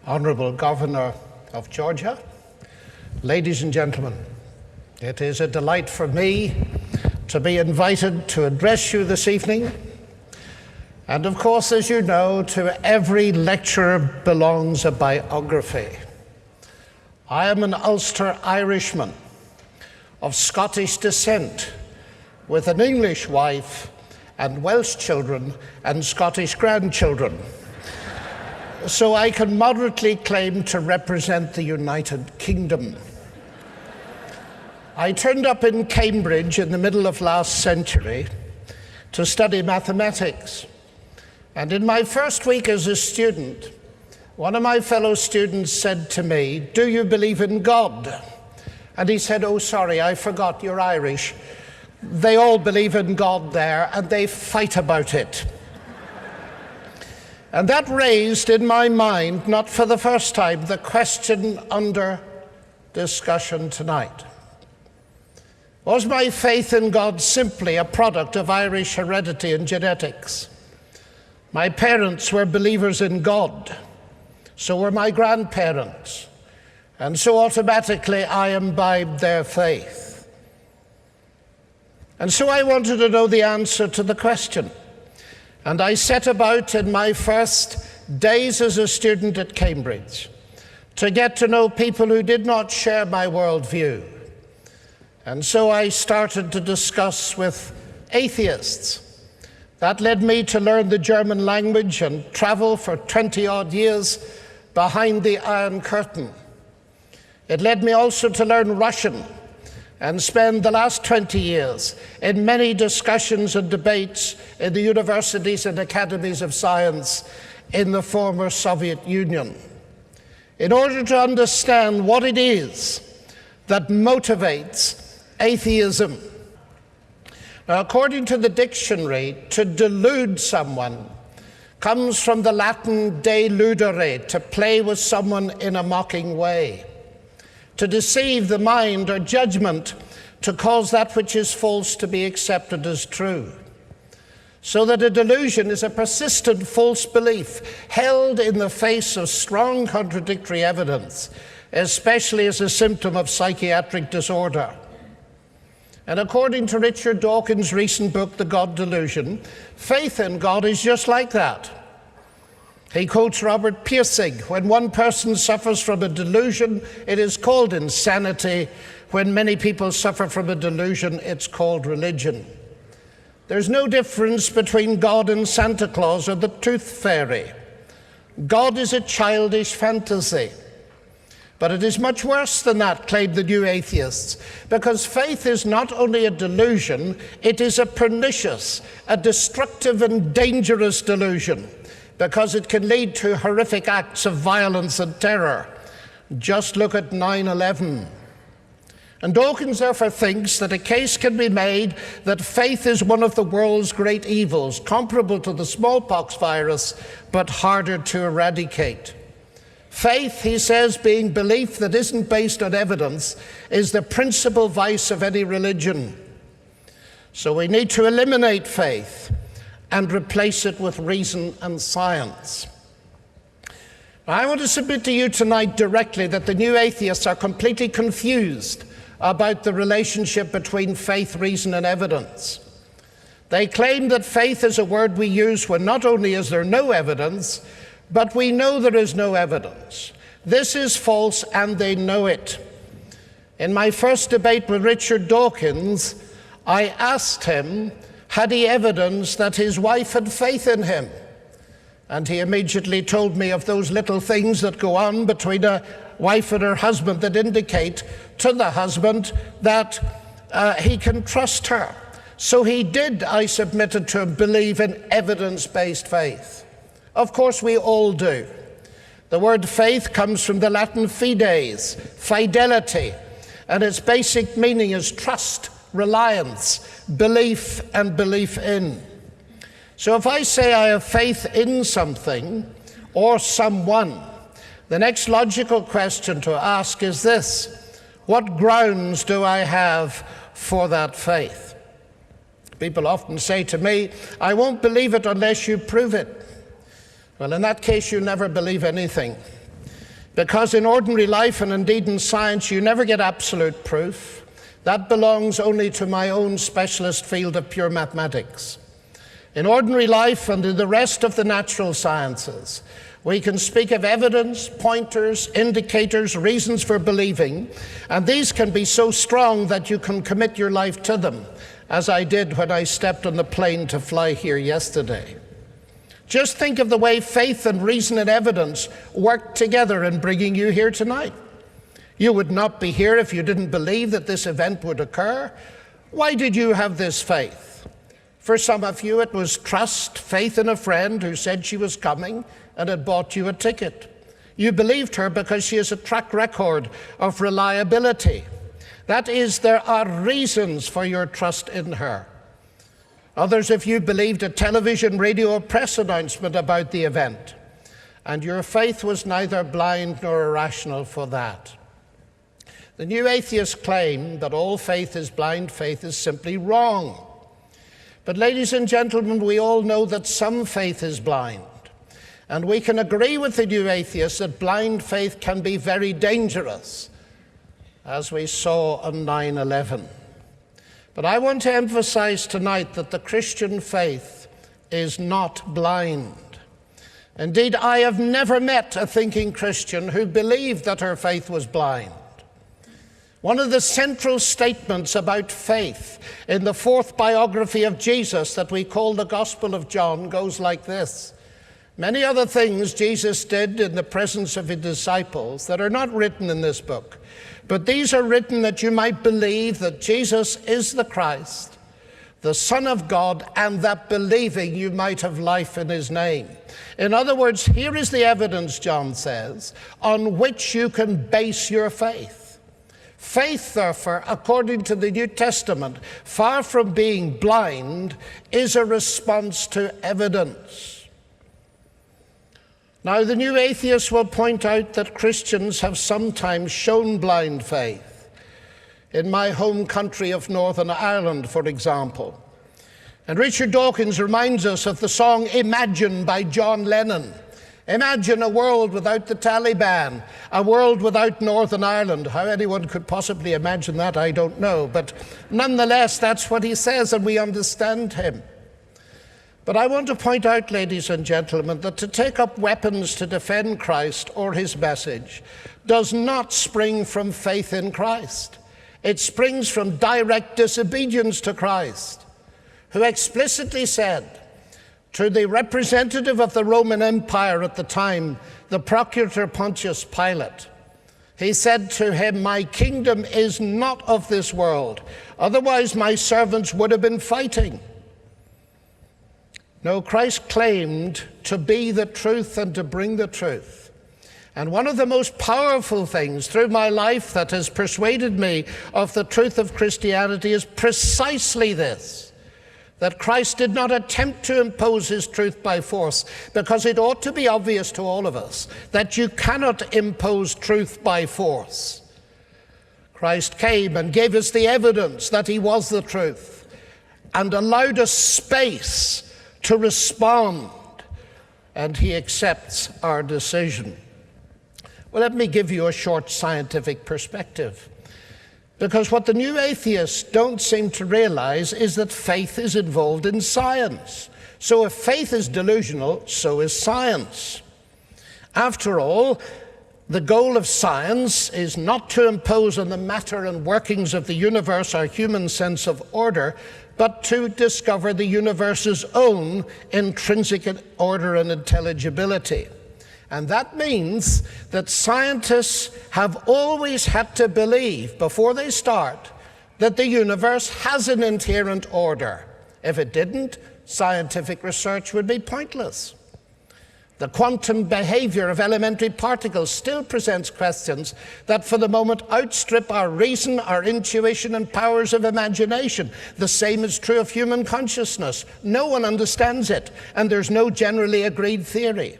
Honourable Governor of Georgia, ladies and gentlemen, it is a delight for me to be invited to address you this evening. And of course, as you know, to every lecturer belongs a biography. I am an Ulster Irishman of Scottish descent with an English wife and Welsh children and Scottish grandchildren. So I can moderately claim to represent the United Kingdom. I turned up in Cambridge in the middle of last century to study mathematics. And in my first week as a student, one of my fellow students said to me, "Do you believe in God?" And he said, "Oh, sorry, I forgot, you're Irish. They all believe in God there, and they fight about it." And that raised in my mind, not for the first time, the question under discussion tonight. Was my faith in God simply a product of Irish heredity and genetics? My parents were believers in God, so were my grandparents, and so automatically I imbibed their faith. And so I wanted to know the answer to the question. And I set about in my first days as a student at Cambridge to get to know people who did not share my worldview. And so I started to discuss with atheists. That led me to learn the German language and travel for 20-odd years behind the Iron Curtain. It led me also to learn Russian and spend the last 20 years in many discussions and debates in the universities and academies of science in the former Soviet Union, in order to understand what it is that motivates atheism. Now, according to the dictionary, to delude someone comes from the Latin deludere, to play with someone in a mocking way, to deceive the mind or judgment, to cause that which is false to be accepted as true. So that a delusion is a persistent false belief held in the face of strong contradictory evidence, especially as a symptom of psychiatric disorder. And according to Richard Dawkins' recent book, The God Delusion, faith in God is just like that. He quotes Robert Pirsig, "When one person suffers from a delusion, it is called insanity. When many people suffer from a delusion, it's called religion." There's no difference between God and Santa Claus or the tooth fairy. God is a childish fantasy. But it is much worse than that, claim the new atheists, because faith is not only a delusion, it is a pernicious, a destructive and dangerous delusion, because it can lead to horrific acts of violence and terror. Just look at 9/11. And Dawkins therefore thinks that a case can be made that faith is one of the world's great evils, comparable to the smallpox virus, but harder to eradicate. Faith, he says, being belief that isn't based on evidence, is the principal vice of any religion. So we need to eliminate faith and replace it with reason and science. I want to submit to you tonight directly that the new atheists are completely confused about the relationship between faith, reason, and evidence. They claim that faith is a word we use when not only is there no evidence, but we know there is no evidence. This is false, and they know it. In my first debate with Richard Dawkins, I asked him, had he evidence that his wife had faith in him? And he immediately told me of those little things that go on between a wife and her husband that indicate to the husband that he can trust her. So he did, I submitted to him, believe in evidence-based faith. Of course, we all do. The word faith comes from the Latin fides, fidelity, and its basic meaning is trust, reliance, belief, and belief in. So if I say I have faith in something or someone, the next logical question to ask is this: what grounds do I have for that faith? People often say to me, "I won't believe it unless you prove it." Well, in that case, you never believe anything. Because in ordinary life, and indeed in science, you never get absolute proof. That belongs only to my own specialist field of pure mathematics. In ordinary life and in the rest of the natural sciences, we can speak of evidence, pointers, indicators, reasons for believing, and these can be so strong that you can commit your life to them, as I did when I stepped on the plane to fly here yesterday. Just think of the way faith and reason and evidence work together in bringing you here tonight. You would not be here if you didn't believe that this event would occur. Why did you have this faith? For some of you, it was trust, faith in a friend who said she was coming and had bought you a ticket. You believed her because she has a track record of reliability. That is, there are reasons for your trust in her. Others of you believed a television, radio, or press announcement about the event, and your faith was neither blind nor irrational for that. The new atheists claim that all faith is blind faith is simply wrong. But ladies and gentlemen, we all know that some faith is blind. And we can agree with the new atheists that blind faith can be very dangerous, as we saw on 9/11. But I want to emphasize tonight that the Christian faith is not blind. Indeed, I have never met a thinking Christian who believed that her faith was blind. One of the central statements about faith in the fourth biography of Jesus that we call the Gospel of John goes like this. Many other things Jesus did in the presence of his disciples that are not written in this book, but these are written that you might believe that Jesus is the Christ, the Son of God, and that believing you might have life in his name. In other words, here is the evidence, John says, on which you can base your faith. Faith, therefore, according to the New Testament, far from being blind, is a response to evidence. Now, the new atheists will point out that Christians have sometimes shown blind faith. In my home country of Northern Ireland, for example. And Richard Dawkins reminds us of the song Imagine by John Lennon. Imagine a world without the Taliban, a world without Northern Ireland. How anyone could possibly imagine that, I don't know. But nonetheless, that's what he says, and we understand him. But I want to point out, ladies and gentlemen, that to take up weapons to defend Christ or his message does not spring from faith in Christ. It springs from direct disobedience to Christ, who explicitly said to the representative of the Roman Empire at the time, the procurator Pontius Pilate, he said to him, "My kingdom is not of this world, otherwise my servants would have been fighting." No, Christ claimed to be the truth and to bring the truth. And one of the most powerful things through my life that has persuaded me of the truth of Christianity is precisely this, that Christ did not attempt to impose his truth by force, because it ought to be obvious to all of us that you cannot impose truth by force. Christ came and gave us the evidence that he was the truth and allowed us space to respond, and he accepts our decision. Well, let me give you a short scientific perspective. Because what the new atheists don't seem to realize is that faith is involved in science. So if faith is delusional, so is science. After all, the goal of science is not to impose on the matter and workings of the universe our human sense of order, but to discover the universe's own intrinsic order and intelligibility. And that means that scientists have always had to believe, before they start, that the universe has an inherent order. If it didn't, scientific research would be pointless. The quantum behavior of elementary particles still presents questions that for the moment outstrip our reason, our intuition, and powers of imagination. The same is true of human consciousness. No one understands it, and there's no generally agreed theory.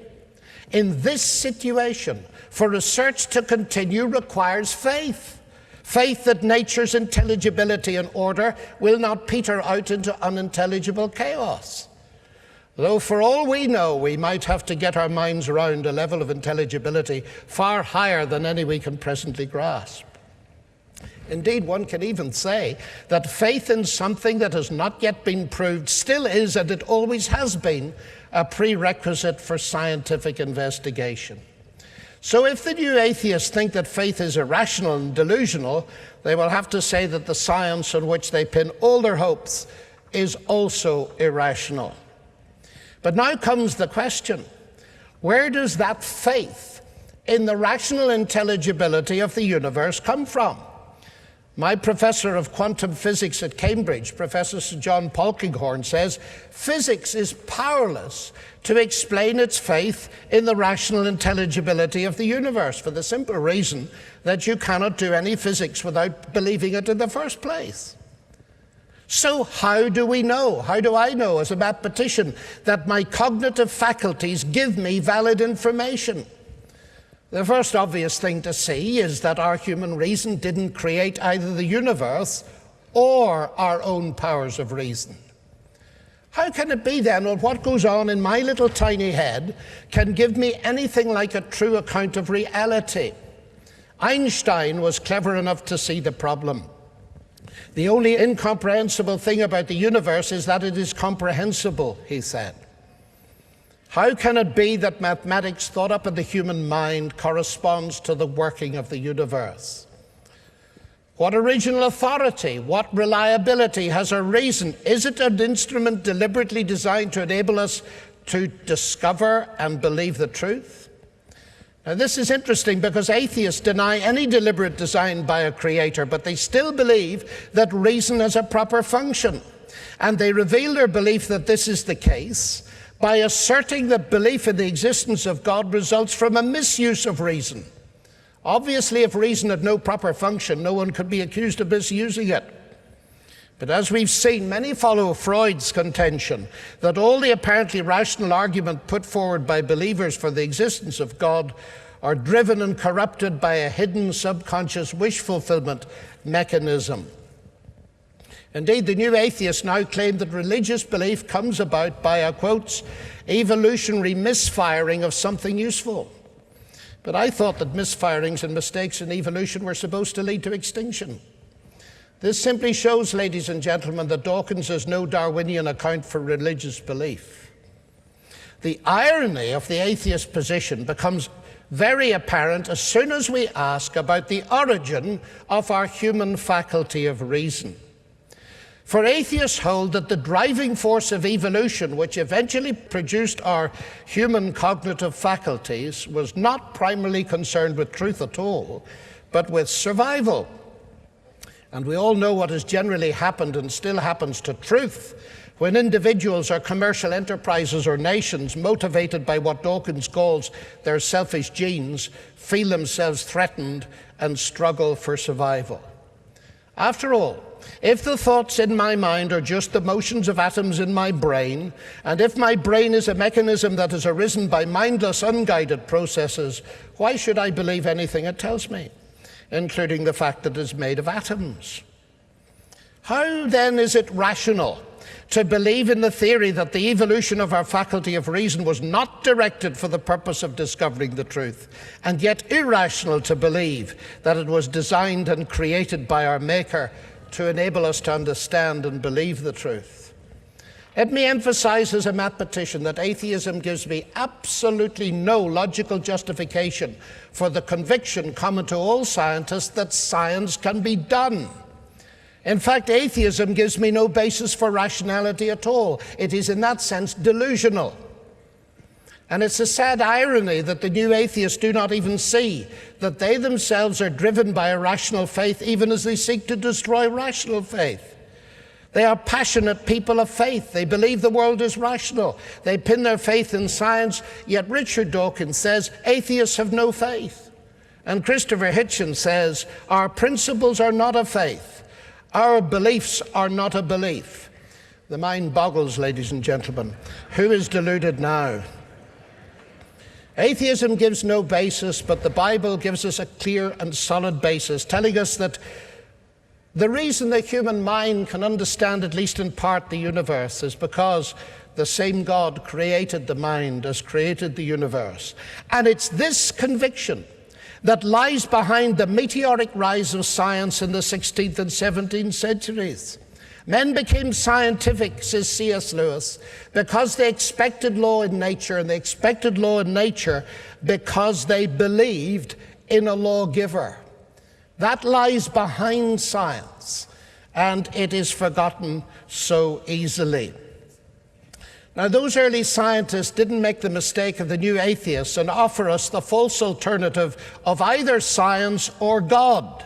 In this situation, for research to continue requires faith. Faith that nature's intelligibility and order will not peter out into unintelligible chaos. Though for all we know, we might have to get our minds around a level of intelligibility far higher than any we can presently grasp. Indeed, one can even say that faith in something that has not yet been proved still is, and it always has been, a prerequisite for scientific investigation. So if the new atheists think that faith is irrational and delusional, they will have to say that the science on which they pin all their hopes is also irrational. But now comes the question, where does that faith in the rational intelligibility of the universe come from? My professor of quantum physics at Cambridge, Professor Sir John Polkinghorne, says physics is powerless to explain its faith in the rational intelligibility of the universe, for the simple reason that you cannot do any physics without believing it in the first place. So how do we know? How do I know as a mathematician that my cognitive faculties give me valid information? The first obvious thing to see is that our human reason didn't create either the universe or our own powers of reason. How can it be then that what goes on in my little tiny head can give me anything like a true account of reality? Einstein was clever enough to see the problem. The only incomprehensible thing about the universe is that it is comprehensible, he said. How can it be that mathematics thought up in the human mind corresponds to the working of the universe? What original authority, what reliability has our reason? Is it an instrument deliberately designed to enable us to discover and believe the truth? Now, this is interesting because atheists deny any deliberate design by a creator, but they still believe that reason has a proper function. And they reveal their belief that this is the case by asserting that belief in the existence of God results from a misuse of reason. Obviously, if reason had no proper function, no one could be accused of misusing it. But as we've seen, many follow Freud's contention that all the apparently rational argument put forward by believers for the existence of God are driven and corrupted by a hidden subconscious wish fulfillment mechanism. Indeed, the new atheists now claim that religious belief comes about by a, quotes, evolutionary misfiring of something useful. But I thought that misfirings and mistakes in evolution were supposed to lead to extinction. This simply shows, ladies and gentlemen, that Dawkins has no Darwinian account for religious belief. The irony of the atheist position becomes very apparent as soon as we ask about the origin of our human faculty of reason. For atheists hold that the driving force of evolution, which eventually produced our human cognitive faculties, was not primarily concerned with truth at all, but with survival. And we all know what has generally happened and still happens to truth when individuals or commercial enterprises or nations, motivated by what Dawkins calls their selfish genes, feel themselves threatened and struggle for survival. After all, if the thoughts in my mind are just the motions of atoms in my brain, and if my brain is a mechanism that has arisen by mindless, unguided processes, why should I believe anything it tells me, including the fact that it is made of atoms? How then is it rational to believe in the theory that the evolution of our faculty of reason was not directed for the purpose of discovering the truth, and yet irrational to believe that it was designed and created by our Maker to enable us to understand and believe the truth? Let me emphasize as a mathematician that atheism gives me absolutely no logical justification for the conviction common to all scientists that science can be done. In fact, atheism gives me no basis for rationality at all. It is in that sense delusional. And it's a sad irony that the new atheists do not even see that they themselves are driven by a rational faith even as they seek to destroy rational faith. They are passionate people of faith. They believe the world is rational. They pin their faith in science, yet Richard Dawkins says atheists have no faith. And Christopher Hitchens says our principles are not a faith. Our beliefs are not a belief. The mind boggles, ladies and gentlemen. Who is deluded now? Atheism gives no basis, but the Bible gives us a clear and solid basis, telling us that The reason the human mind can understand, at least in part, the universe is because the same God created the mind as created the universe. And it's this conviction that lies behind the meteoric rise of science in the 16th and 17th centuries. Men became scientific, says C.S. Lewis, because they expected law in nature, and they expected law in nature because they believed in a lawgiver. That lies behind science, and it is forgotten so easily. Now, those early scientists didn't make the mistake of the new atheists and offer us the false alternative of either science or God.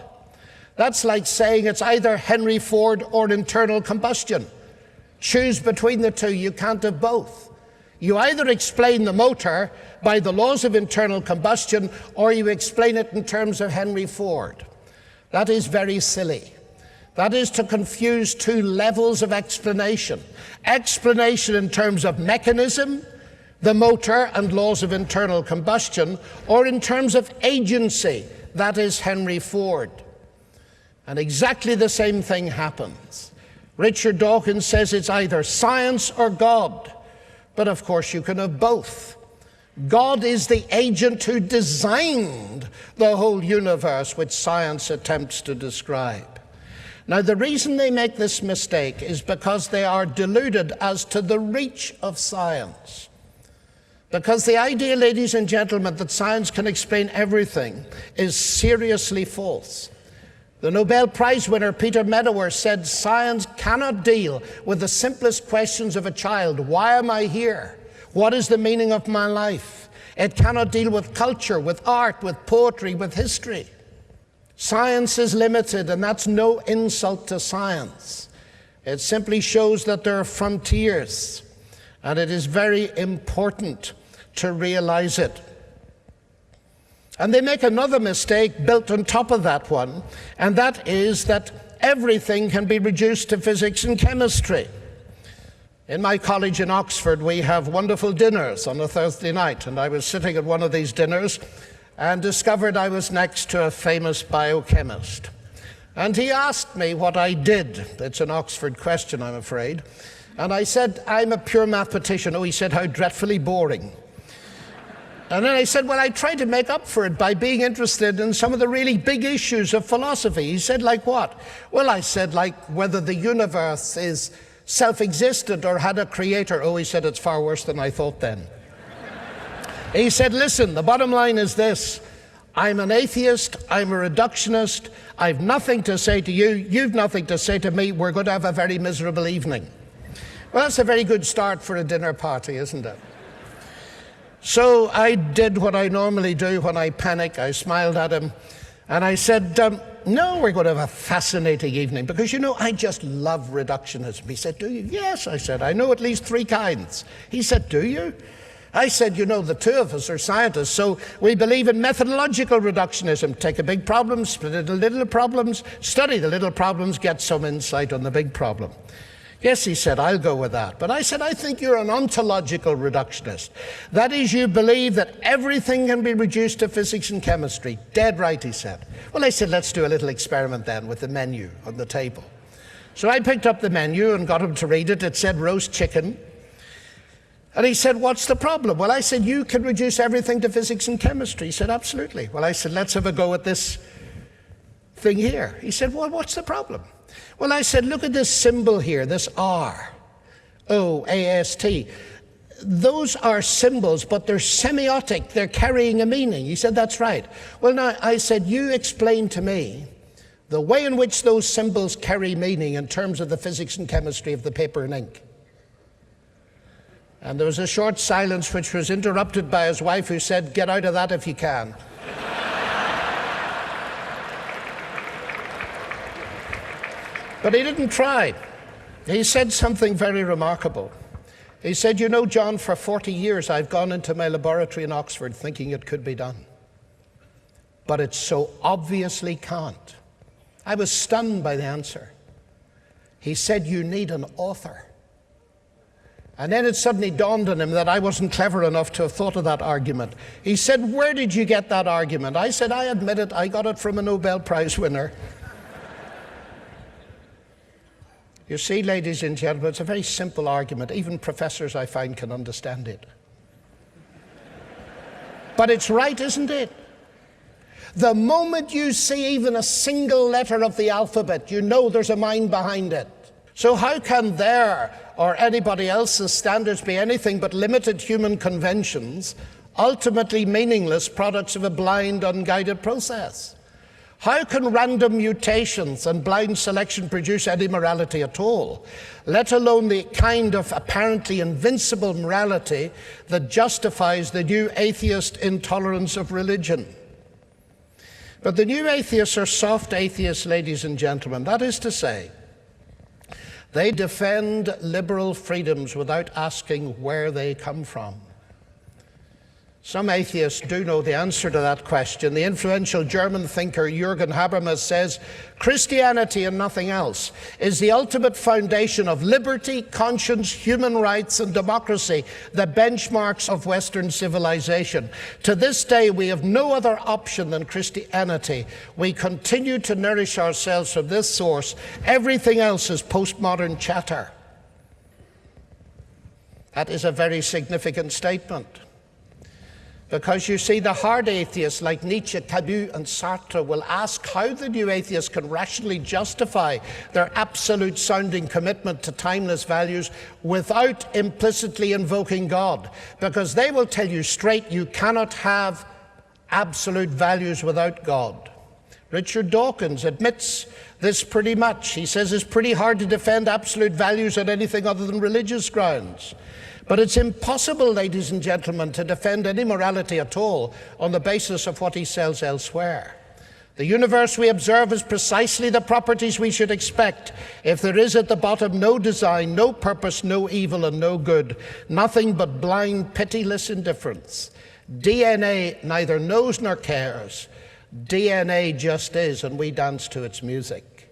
That's like saying it's either Henry Ford or internal combustion. Choose between the two, you can't have both. You either explain the motor by the laws of internal combustion, or you explain it in terms of Henry Ford. That is very silly. That is to confuse two levels of explanation. Explanation in terms of mechanism, the motor and laws of internal combustion, or in terms of agency, that is Henry Ford. And exactly the same thing happens. Richard Dawkins says it's either science or God, but of course you can have both. God is the agent who designed the whole universe which science attempts to describe. Now, the reason they make this mistake is because they are deluded as to the reach of science. Because the idea, ladies and gentlemen, that science can explain everything is seriously false. The Nobel Prize winner Peter Medawar said science cannot deal with the simplest questions of a child. Why am I here? What is the meaning of my life? It cannot deal with culture, with art, with poetry, with history. Science is limited, and that's no insult to science. It simply shows that there are frontiers, and it is very important to realize it. And they make another mistake built on top of that one, and that is that everything can be reduced to physics and chemistry. In my college in Oxford, we have wonderful dinners on a Thursday night, and I was sitting at one of these dinners and discovered I was next to a famous biochemist. And he asked me what I did. It's an Oxford question, I'm afraid. And I said, I'm a pure mathematician. Oh, he said, how dreadfully boring. And then I said, well, I try to make up for it by being interested in some of the really big issues of philosophy. He said, like what? Well, I said, like whether the universe is self-existent or had a creator. Oh, he said, it's far worse than I thought then. He said, listen, the bottom line is this. I'm an atheist, I'm a reductionist, I've nothing to say to you, you've nothing to say to me, we're going to have a very miserable evening. Well, that's a very good start for a dinner party, isn't it? So I did what I normally do when I panic. I smiled at him and I said, no, we're going to have a fascinating evening because, you know, I just love reductionism. He said, do you? Yes, I said, I know at least 3 kinds. He said, do you? I said, you know, the two of us are scientists, so we believe in methodological reductionism. Take a big problem, split it into little problems, study the little problems, get some insight on the big problem. Yes, he said, I'll go with that. But I said, I think you're an ontological reductionist. That is, you believe that everything can be reduced to physics and chemistry. Dead right, he said. Well, I said, let's do a little experiment then with the menu on the table. So I picked up the menu and got him to read it. It said roast chicken. And he said, what's the problem? Well, I said, you can reduce everything to physics and chemistry. He said, absolutely. Well, I said, let's have a go at this thing here. He said, well, what's the problem? Well, I said, look at this symbol here, this R, O-A-S-T. Those are symbols, but they're semiotic. They're carrying a meaning. He said, that's right. Well, now, I said, you explain to me the way in which those symbols carry meaning in terms of the physics and chemistry of the paper and ink. And there was a short silence which was interrupted by his wife who said, get out of that if you can. But he didn't try. He said something very remarkable. He said, you know, John, for 40 years I've gone into my laboratory in Oxford thinking it could be done. But it so obviously can't. I was stunned by the answer. He said, you need an author. And then it suddenly dawned on him that I wasn't clever enough to have thought of that argument. He said, where did you get that argument? I said, I admit it, I got it from a Nobel Prize winner. You see, ladies and gentlemen, it's a very simple argument. Even professors, I find, can understand it. But it's right, isn't it? The moment you see even a single letter of the alphabet, you know there's a mind behind it. So how can their or anybody else's standards be anything but limited human conventions, ultimately meaningless products of a blind, unguided process? How can random mutations and blind selection produce any morality at all, let alone the kind of apparently invincible morality that justifies the new atheist intolerance of religion? But the new atheists are soft atheists, ladies and gentlemen. That is to say, they defend liberal freedoms without asking where they come from. Some atheists do know the answer to that question. The influential German thinker Jürgen Habermas says, Christianity and nothing else is the ultimate foundation of liberty, conscience, human rights, and democracy, the benchmarks of Western civilization. To this day, we have no other option than Christianity. We continue to nourish ourselves from this source. Everything else is postmodern chatter. That is a very significant statement. Because you see, the hard atheists like Nietzsche, Camus, and Sartre will ask how the new atheists can rationally justify their absolute sounding commitment to timeless values without implicitly invoking God. Because they will tell you straight, you cannot have absolute values without God. Richard Dawkins admits this pretty much. He says it's pretty hard to defend absolute values on anything other than religious grounds. But it's impossible, ladies and gentlemen, to defend any morality at all on the basis of what he sells elsewhere. The universe we observe has precisely the properties we should expect if there is at the bottom no design, no purpose, no evil, and no good, nothing but blind, pitiless indifference. DNA neither knows nor cares. DNA just is, and we dance to its music.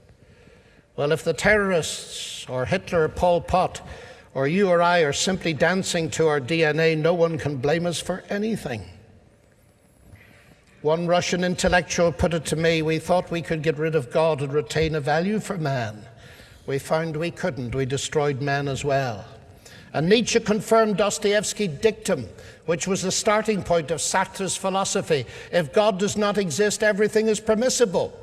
Well, if the terrorists, or Hitler, or Pol Pot, or you or I are simply dancing to our DNA, no one can blame us for anything. One Russian intellectual put it to me, we thought we could get rid of God and retain a value for man. We found we couldn't. We destroyed man as well. And Nietzsche confirmed Dostoevsky's dictum, which was the starting point of Sartre's philosophy. If God does not exist, everything is permissible.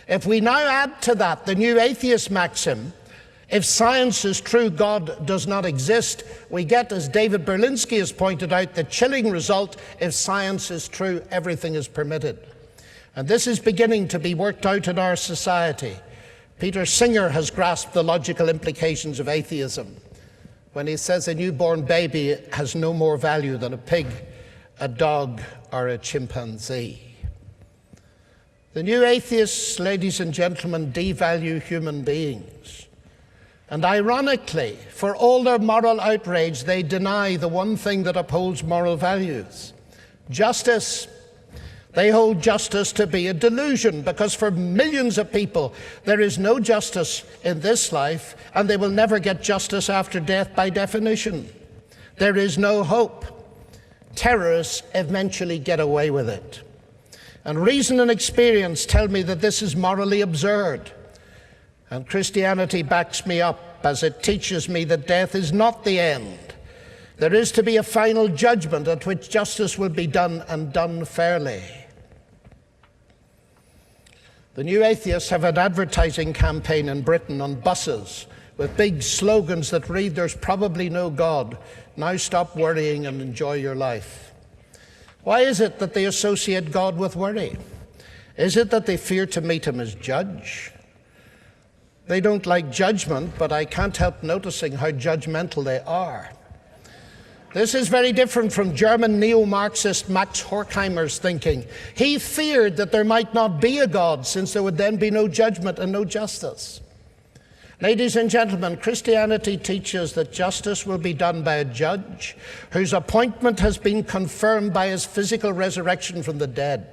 If we now add to that the new atheist maxim, if science is true, God does not exist, we get, as David Berlinski has pointed out, the chilling result: if science is true, everything is permitted. And this is beginning to be worked out in our society. Peter Singer has grasped the logical implications of atheism when he says a newborn baby has no more value than a pig, a dog, or a chimpanzee. The new atheists, ladies and gentlemen, devalue human beings. And ironically, for all their moral outrage, they deny the one thing that upholds moral values: justice. They hold justice to be a delusion, because for millions of people, there is no justice in this life, and they will never get justice after death by definition. There is no hope. Terrorists eventually get away with it. And reason and experience tell me that this is morally absurd. And Christianity backs me up, as it teaches me that death is not the end. There is to be a final judgment at which justice will be done, and done fairly. The new atheists have an advertising campaign in Britain on buses with big slogans that read, "There's probably no God. Now stop worrying and enjoy your life." Why is it that they associate God with worry? Is it that they fear to meet him as judge? They don't like judgment, but I can't help noticing how judgmental they are. This is very different from German neo-Marxist Max Horkheimer's thinking. He feared that there might not be a God, since there would then be no judgment and no justice. Ladies and gentlemen, Christianity teaches that justice will be done by a judge whose appointment has been confirmed by his physical resurrection from the dead,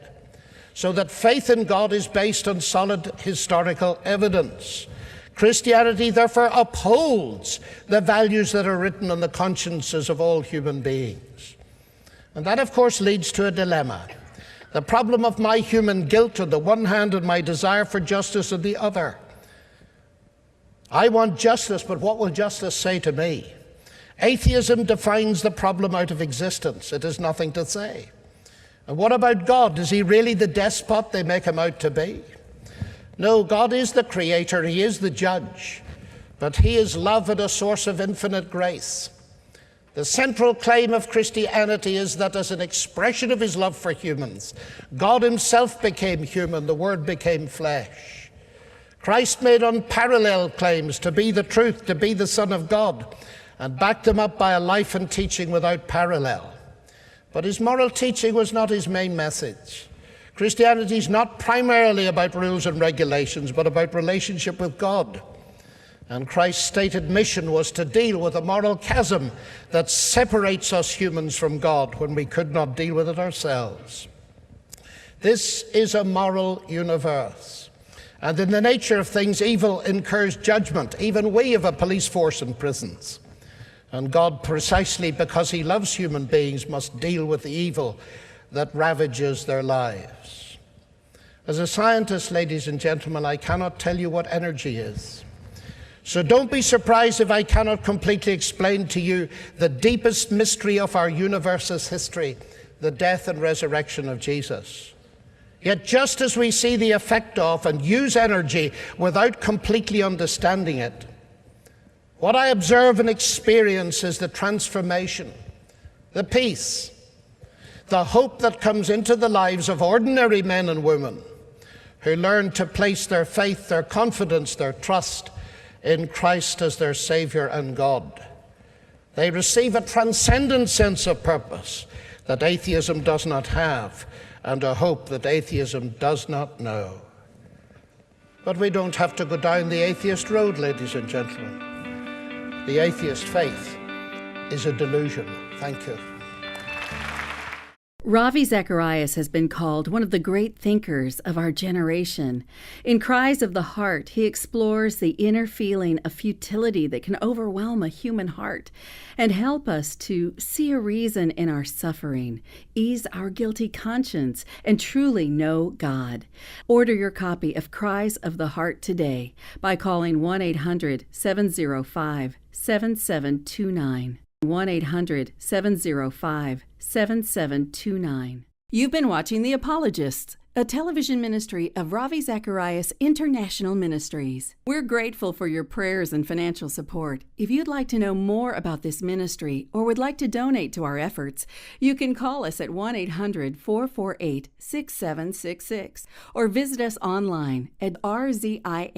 so that faith in God is based on solid historical evidence. Christianity therefore upholds the values that are written on the consciences of all human beings. And that, of course, leads to a dilemma. The problem of my human guilt on the one hand and my desire for justice on the other. I want justice, but what will justice say to me? Atheism defines the problem out of existence. It has nothing to say. And what about God? Is he really the despot they make him out to be? No, God is the creator. He is the judge. But he is love and a source of infinite grace. The central claim of Christianity is that as an expression of his love for humans, God himself became human, the Word became flesh. Christ made unparalleled claims to be the truth, to be the Son of God, and backed them up by a life and teaching without parallel. But his moral teaching was not his main message. Christianity is not primarily about rules and regulations, but about relationship with God. And Christ's stated mission was to deal with a moral chasm that separates us humans from God when we could not deal with it ourselves. This is a moral universe. And in the nature of things, evil incurs judgment. Even we have a police force and prisons. And God, precisely because he loves human beings, must deal with the evil that ravages their lives. As a scientist, ladies and gentlemen, I cannot tell you what energy is. So don't be surprised if I cannot completely explain to you the deepest mystery of our universe's history, the death and resurrection of Jesus. Yet just as we see the effect of and use energy without completely understanding it, what I observe and experience is the transformation, the peace, the hope that comes into the lives of ordinary men and women who learn to place their faith, their confidence, their trust in Christ as their Savior and God. They receive a transcendent sense of purpose that atheism does not have, and a hope that atheism does not know. But we don't have to go down the atheist road, ladies and gentlemen. The atheist faith is a delusion. Thank you. Ravi Zacharias has been called one of the great thinkers of our generation. In Cries of the Heart, he explores the inner feeling of futility that can overwhelm a human heart and help us to see a reason in our suffering, ease our guilty conscience, and truly know God. Order your copy of Cries of the Heart today by calling 1-800-705-7729. 1-800-705-7729. You've been watching The Apologists, a television ministry of Ravi Zacharias International Ministries. We're grateful for your prayers and financial support. If you'd like to know more about this ministry or would like to donate to our efforts, you can call us at 1-800-448-6766 or visit us online at rzim.org.